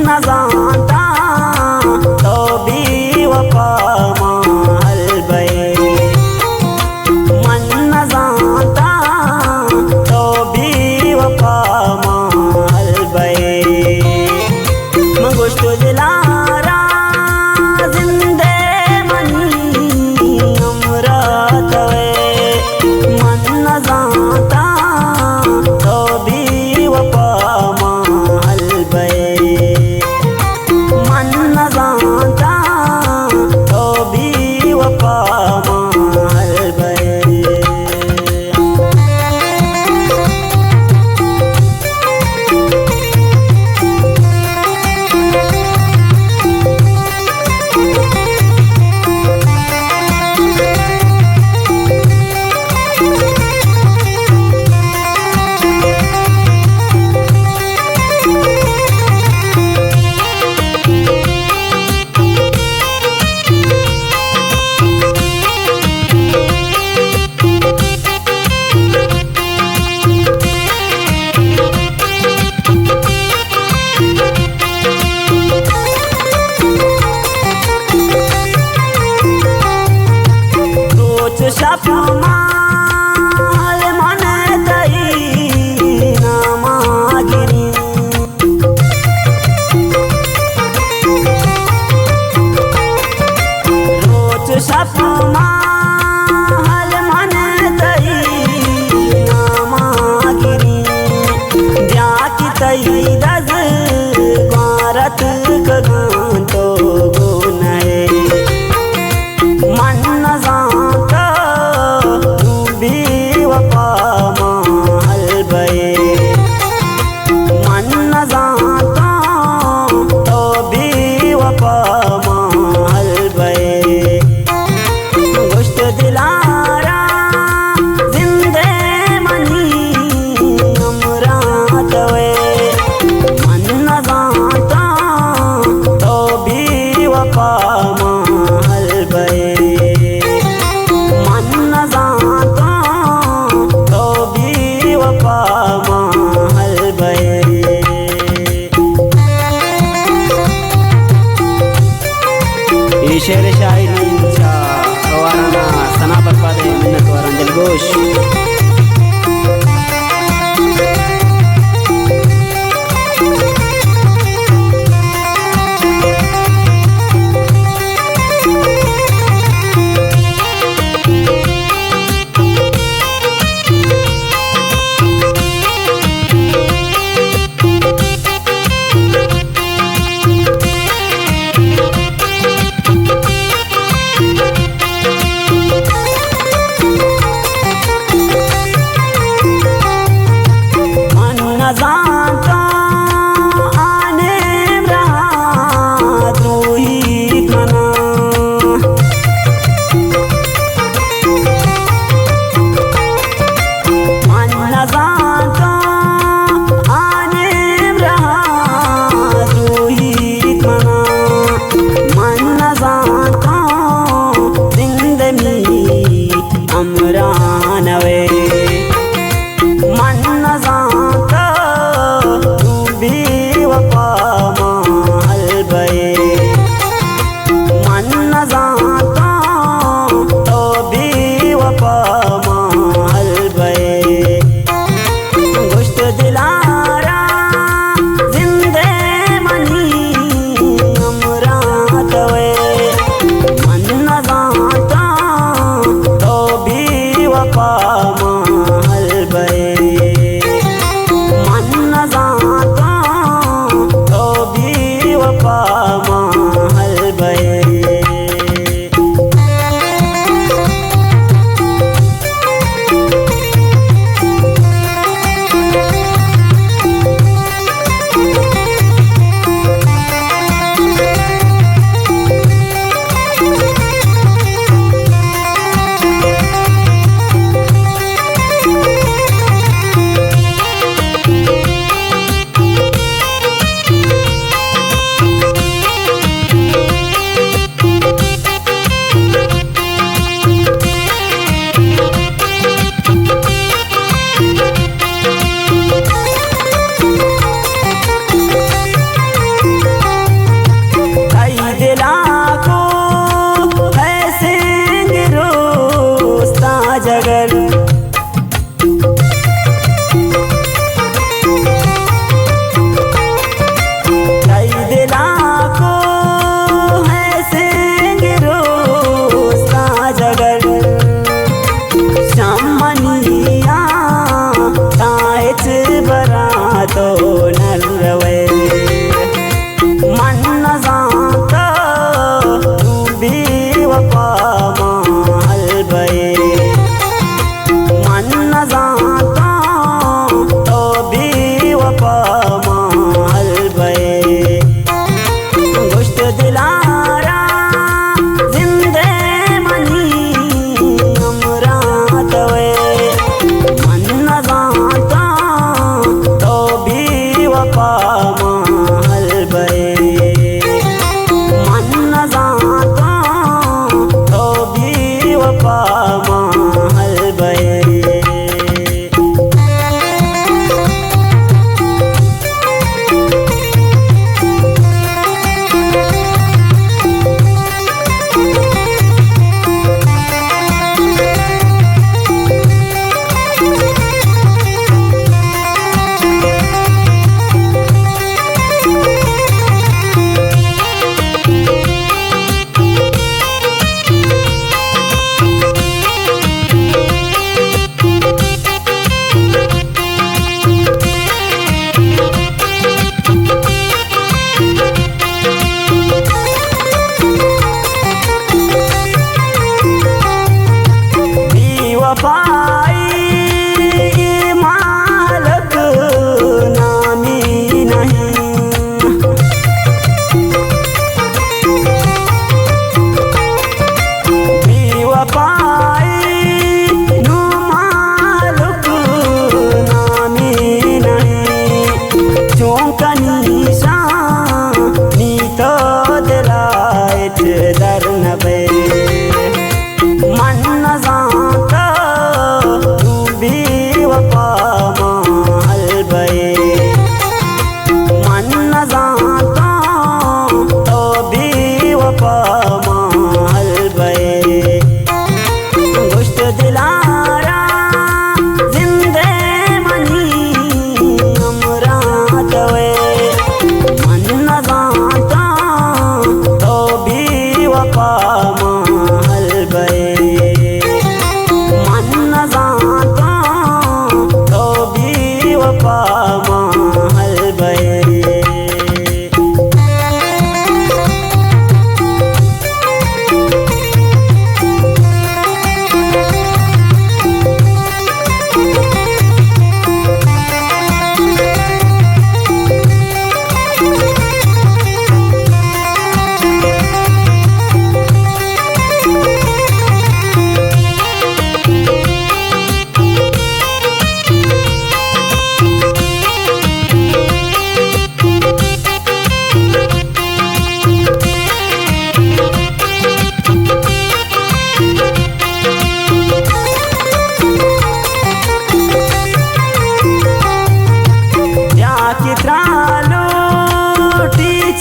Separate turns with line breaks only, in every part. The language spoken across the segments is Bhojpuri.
न जानता तो भी वफा महल बे, मन न जानता तो भी वफा महल बे। मगुश तुझलारा जिंदे मनी अमरत वे, मन न जानता तो भी वफा महल बे, मन न जानता तो भी वफा महल बे। शपमाल मन दई ना मागिरी, रोज शपमाल मन दई ना मागिरी, जाकी तई दज भारत गगन तो गुनए, मन न जानता वफा महल बे, मन न जानता तो भी वफा महल बे। गुश्त दिलारा जिंदे मनी अमरात वे, मन न जानता तो भी वफा महल बे, मन न जानता तो भी वफा महल बे। ये शेर शायरी इंचा वाराना सना बर्बादे मिन्नत वारन दिलगोश। जानता आने रहा तू ही खाना, मन न जानता आने रहा तू ही खाना, मन न जानता जिंदगी अमरान वे, मन न जानता वफा महल बे, मन न जानता तो भी वफा महल बे। गुश्त दिलारा जिंदे मनी अमरात वे, मन न जानता तो भी वफा महल बे, मन न जानता तो भी वफा महल बे। मन न जाता तू भी वफा महल भये, मन न जाता तो भी वफा महल भये। गोश्त दिलारा जिंदे मनी अमरात वे, मन न जाता तो भी वफा महल भये, मन न जाता तो भी वफा महल भये। मालक नामी नहीं, बेवफाई नु मालक नामी नहीं। चौंकनी शानी तो दिलायत दर नबे, मन न जाता तू भी वफा महल भये, मन न जाता तो भी वफा महल भये। गोश्त दिलारा जिंदे मनी अमरात वे, मन न जाता तो भी वफा महल भये, मन न जाता तो भी वफा महल भये।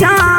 चा